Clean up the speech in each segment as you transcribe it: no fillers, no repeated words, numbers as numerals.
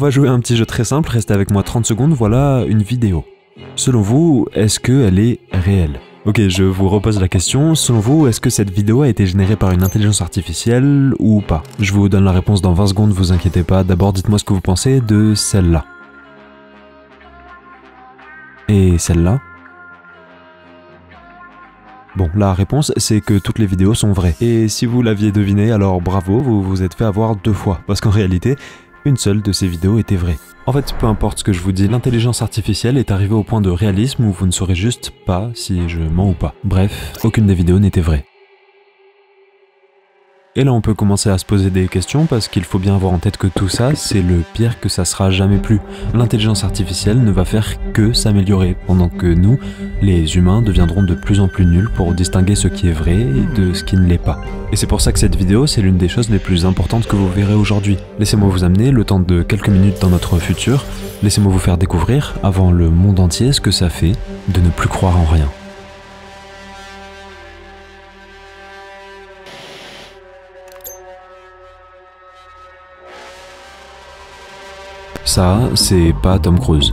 va jouer à un petit jeu très simple, restez avec moi 30 secondes, voilà une vidéo. Selon vous, est-ce qu'elle est réelle? Ok, je vous repose la question, selon vous, est-ce que cette vidéo a été générée par une intelligence artificielle ou pas? Je vous donne la réponse dans 20 secondes, vous inquiétez pas, d'abord dites-moi ce que vous pensez de celle-là. Et celle-là? Bon, la réponse, c'est que toutes les vidéos sont vraies. Et si vous l'aviez deviné, alors bravo, vous vous êtes fait avoir 2 fois. Parce qu'en réalité, une seule de ces vidéos était vraie. En fait, peu importe ce que je vous dis, l'intelligence artificielle est arrivée au point de réalisme où vous ne saurez juste pas si je mens ou pas. Bref, aucune des vidéos n'était vraie. Et là on peut commencer à se poser des questions parce qu'il faut bien avoir en tête que tout ça, c'est le pire que ça sera jamais plus. L'intelligence artificielle ne va faire que s'améliorer, pendant que nous, les humains, deviendrons de plus en plus nuls pour distinguer ce qui est vrai de ce qui ne l'est pas. Et c'est pour ça que cette vidéo, c'est l'une des choses les plus importantes que vous verrez aujourd'hui. Laissez-moi vous amener, le temps de quelques minutes dans notre futur, laissez-moi vous faire découvrir, avant le monde entier, ce que ça fait de ne plus croire en rien. Ça, c'est pas Tom Cruise.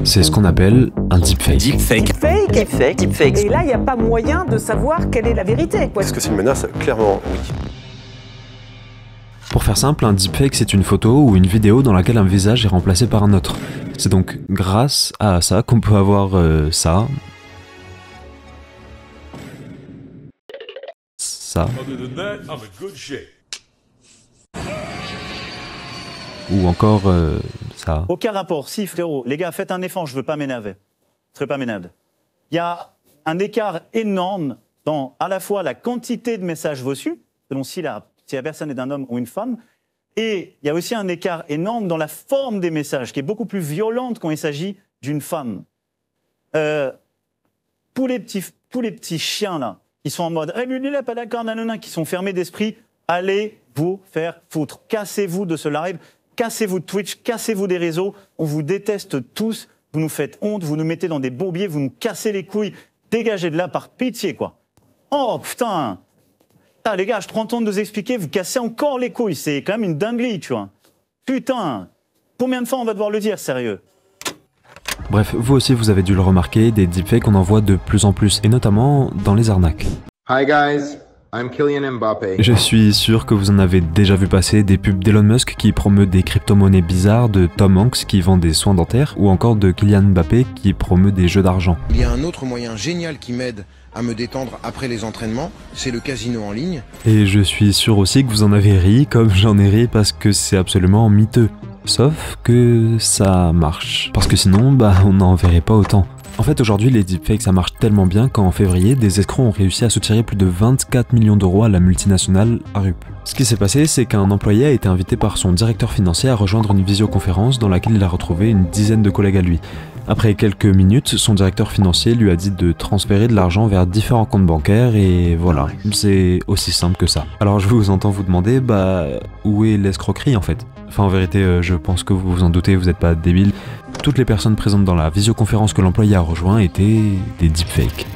C'est ce qu'on appelle un deepfake. Deepfake. Et là, il n'y a pas moyen de savoir quelle est la vérité. Est-ce que c'est une menace? Clairement, oui. Pour faire simple, un deepfake, c'est une photo ou une vidéo dans laquelle un visage est remplacé par un autre. C'est donc grâce à ça qu'on peut avoir ça. Ou encore ça. Aucun rapport. Si, frérot, les gars, faites un effort, je veux pas m'énerver. Je serai pas m'énerver. Il y a un écart énorme dans à la fois la quantité de messages reçus, selon si la personne est d'un homme ou une femme, et il y a aussi un écart énorme dans la forme des messages, qui est beaucoup plus violente quand il s'agit d'une femme. Pour les petits chiens, là, qui sont en mode « Eh, lui, il n'est pas d'accord, nanana », qui sont fermés d'esprit, allez vous faire foutre. Cassez-vous de ce live. Cassez-vous de Twitch, cassez-vous des réseaux, on vous déteste tous, vous nous faites honte, vous nous mettez dans des bourbiers, vous nous cassez les couilles, dégagez de là par pitié, quoi. Oh, putain. Ah, les gars, je prends le temps de nous expliquer, vous cassez encore les couilles, c'est quand même une dinguerie, tu vois. Putain, combien de fois on va devoir le dire, sérieux? Bref, vous aussi vous avez dû le remarquer, des deepfakes on en voit de plus en plus, et notamment dans les arnaques. Hi guys. I'm Kylian Mbappé. Je suis sûr que vous en avez déjà vu passer des pubs d'Elon Musk qui promeut des crypto-monnaies bizarres, de Tom Hanks qui vend des soins dentaires, ou encore de Kylian Mbappé qui promeut des jeux d'argent. Il y a un autre moyen génial qui m'aide à me détendre après les entraînements, c'est le casino en ligne. Et je suis sûr aussi que vous en avez ri, comme j'en ai ri parce que c'est absolument miteux. Sauf que ça marche. Parce que sinon, bah on n'en verrait pas autant. En fait, aujourd'hui, les deepfakes, ça marche tellement bien qu'en février, des escrocs ont réussi à soutirer plus de 24 millions d'euros à la multinationale Arup. Ce qui s'est passé, c'est qu'un employé a été invité par son directeur financier à rejoindre une visioconférence dans laquelle il a retrouvé une dizaine de collègues à lui. Après quelques minutes, son directeur financier lui a dit de transférer de l'argent vers différents comptes bancaires et voilà, c'est aussi simple que ça. Alors je vous entends vous demander, bah où est l'escroquerie en fait? Enfin en vérité, je pense que vous vous en doutez, vous n'êtes pas débile. Toutes les personnes présentes dans la visioconférence que l'employé a rejoint étaient des deepfakes.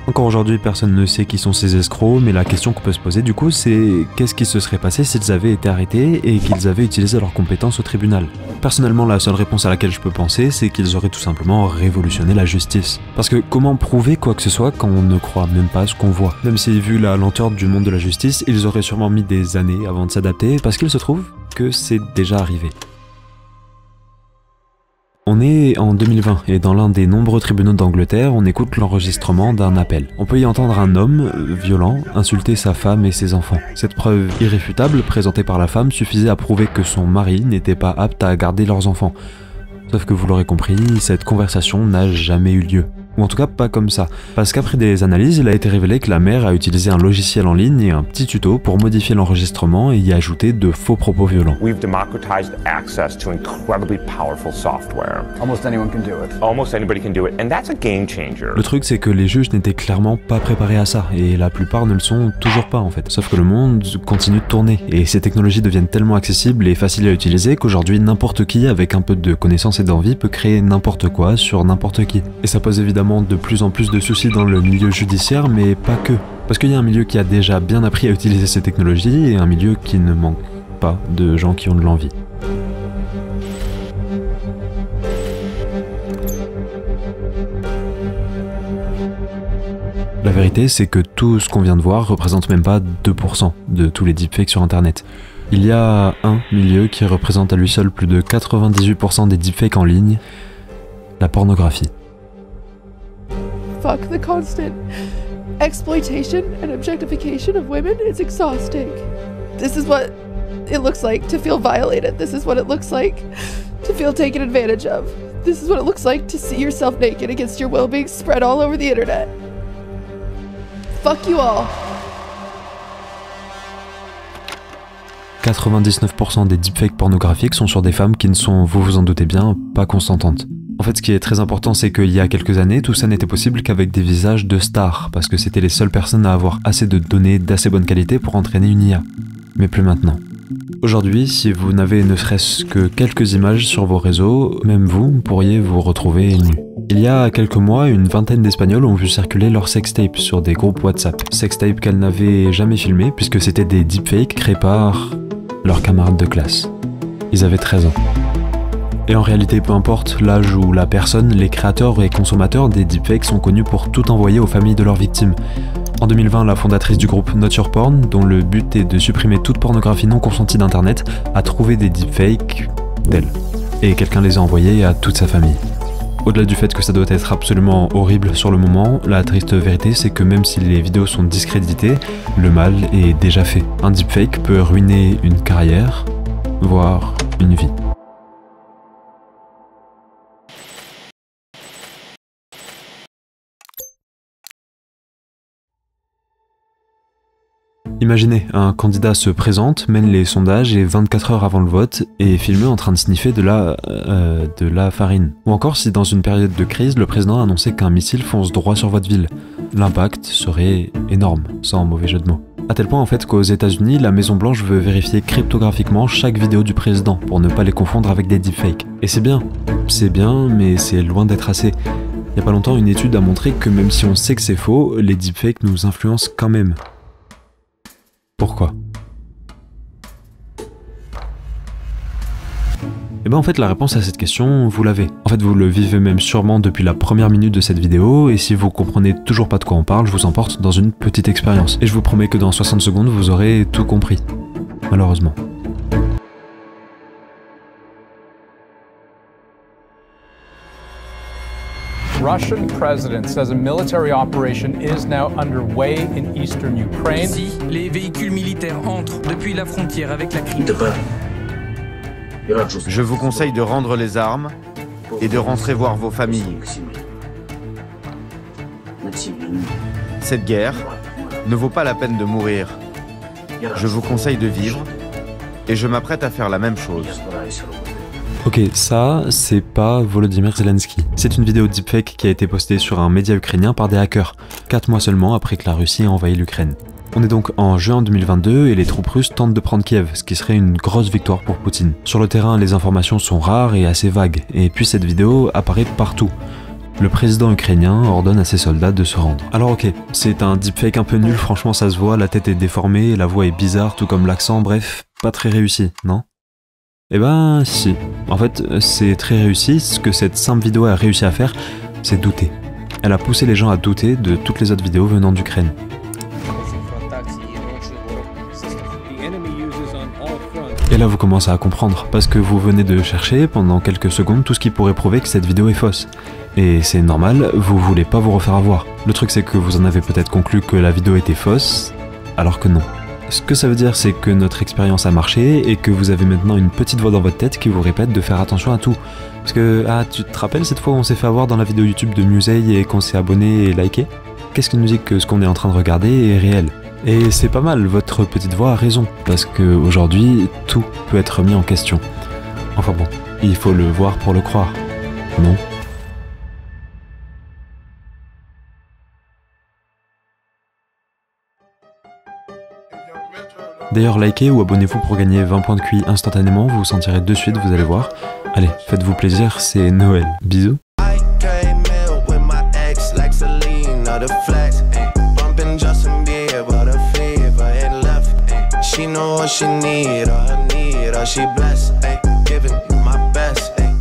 Encore aujourd'hui, personne ne sait qui sont ces escrocs, mais la question qu'on peut se poser du coup, c'est qu'est-ce qui se serait passé s'ils avaient été arrêtés et qu'ils avaient utilisé leurs compétences au tribunal? Personnellement, la seule réponse à laquelle je peux penser, c'est qu'ils auraient tout simplement révolutionné la justice. Parce que comment prouver quoi que ce soit quand on ne croit même pas à ce qu'on voit? Même si, vu la lenteur du monde de la justice, ils auraient sûrement mis des années avant de s'adapter, parce qu'il se trouve que c'est déjà arrivé. On est en 2020 et dans l'un des nombreux tribunaux d'Angleterre, on écoute l'enregistrement d'un appel. On peut y entendre un homme, violent, insulter sa femme et ses enfants. Cette preuve irréfutable présentée par la femme suffisait à prouver que son mari n'était pas apte à garder leurs enfants. Sauf que vous l'aurez compris, cette conversation n'a jamais eu lieu. Ou en tout cas pas comme ça. Parce qu'après des analyses, il a été révélé que la mère a utilisé un logiciel en ligne et un petit tuto pour modifier l'enregistrement et y ajouter de faux propos violents. We've democratized access to incredibly powerful software. Almost anyone can do it. Almost anybody can do it, and that's a game changer. Le truc c'est que les juges n'étaient clairement pas préparés à ça, et la plupart ne le sont toujours pas en fait. Sauf que le monde continue de tourner, et ces technologies deviennent tellement accessibles et faciles à utiliser qu'aujourd'hui n'importe qui avec un peu de connaissances et d'envie peut créer n'importe quoi sur n'importe qui. Et ça pose évidemment évidemment de plus en plus de soucis dans le milieu judiciaire, mais pas que. Parce qu'il y a un milieu qui a déjà bien appris à utiliser ces technologies et un milieu qui ne manque pas de gens qui ont de l'envie. La vérité, c'est que tout ce qu'on vient de voir représente même pas 2% de tous les deepfakes sur internet. Il y a un milieu qui représente à lui seul plus de 98% des deepfakes en ligne, la pornographie. Fuck the constant exploitation and objectification of women is exhausting. This is what it looks like to feel violated. This is what it looks like to feel taken advantage of. This is what it looks like to see yourself naked against your will being spread all over the internet. Fuck you all. 99% des deepfakes pornographiques sont sur des femmes qui ne sont, vous vous en doutez bien, pas consentantes. En fait, ce qui est très important, c'est qu'il y a quelques années, tout ça n'était possible qu'avec des visages de stars, parce que c'était les seules personnes à avoir assez de données d'assez bonne qualité pour entraîner une IA. Mais plus maintenant. Aujourd'hui, si vous n'avez ne serait-ce que quelques images sur vos réseaux, même vous pourriez vous retrouver nu. Il y a quelques mois, une vingtaine d'Espagnols ont vu circuler leurs sextapes sur des groupes WhatsApp. Sextapes qu'elles n'avaient jamais filmés puisque c'était des deepfakes créés par leurs camarades de classe. Ils avaient 13 ans. Et en réalité, peu importe l'âge ou la personne, les créateurs et consommateurs des deepfakes sont connus pour tout envoyer aux familles de leurs victimes. En 2020, la fondatrice du groupe Not Your Porn, dont le but est de supprimer toute pornographie non consentie d'internet, a trouvé des deepfakes d'elle. Et quelqu'un les a envoyés à toute sa famille. Au-delà du fait que ça doit être absolument horrible sur le moment, la triste vérité c'est que même si les vidéos sont discréditées, le mal est déjà fait. Un deepfake peut ruiner une carrière, voire une vie. Imaginez, un candidat se présente, mène les sondages et 24 heures avant le vote est filmé en train de sniffer de la farine. Ou encore si dans une période de crise, le président a annoncé qu'un missile fonce droit sur votre ville. L'impact serait énorme, sans mauvais jeu de mots. À tel point en fait qu'aux États-Unis, la Maison Blanche veut vérifier cryptographiquement chaque vidéo du président pour ne pas les confondre avec des deepfakes. Et c'est bien, mais c'est loin d'être assez. Il y a pas longtemps, une étude a montré que même si on sait que c'est faux, les deepfakes nous influencent quand même. Pourquoi? Et ben en fait la réponse à cette question, vous l'avez. En fait vous le vivez même sûrement depuis la première minute de cette vidéo, et si vous comprenez toujours pas de quoi on parle, je vous emporte dans une petite expérience. Et je vous promets que dans 60 secondes vous aurez tout compris. Malheureusement. Russian president says a military operation is now underway in eastern Ukraine. Ici, les véhicules militaires entrent depuis la frontière avec la Crimée. Je vous conseille de rendre les armes et de rentrer voir vos familles. Cette guerre ne vaut pas la peine de mourir. Je vous conseille de vivre et je m'apprête à faire la même chose. Ok, ça, c'est pas Volodymyr Zelensky. C'est une vidéo deepfake qui a été postée sur un média ukrainien par des hackers, 4 mois seulement après que la Russie a envahi l'Ukraine. On est donc en juin 2022 et les troupes russes tentent de prendre Kiev, ce qui serait une grosse victoire pour Poutine. Sur le terrain, les informations sont rares et assez vagues, et puis cette vidéo apparaît partout. Le président ukrainien ordonne à ses soldats de se rendre. Alors ok, c'est un deepfake un peu nul, franchement ça se voit, la tête est déformée, la voix est bizarre, tout comme l'accent, bref, pas très réussi, non ? Eh ben si, en fait c'est très réussi, ce que cette simple vidéo a réussi à faire, c'est douter. Elle a poussé les gens à douter de toutes les autres vidéos venant d'Ukraine. Et là vous commencez à comprendre, parce que vous venez de chercher pendant quelques secondes tout ce qui pourrait prouver que cette vidéo est fausse. Et c'est normal, vous voulez pas vous refaire avoir. Le truc c'est que vous en avez peut-être conclu que la vidéo était fausse, alors que non. Ce que ça veut dire, c'est que notre expérience a marché et que vous avez maintenant une petite voix dans votre tête qui vous répète de faire attention à tout. Parce que, ah, tu te rappelles cette fois où on s'est fait avoir dans la vidéo YouTube de Musei et qu'on s'est abonné et liké? Qu'est-ce qui nous dit que ce qu'on est en train de regarder est réel? Et c'est pas mal, votre petite voix a raison, parce qu'aujourd'hui, tout peut être remis en question. Enfin bon, il faut le voir pour le croire, non? D'ailleurs, likez ou abonnez-vous pour gagner 20 points de QI instantanément, vous vous sentirez de suite, vous allez voir. Allez, faites-vous plaisir, c'est Noël. Bisous. the flex. Bumping Justin Bieber, the fever ain't left. She know what she need, all she blessed.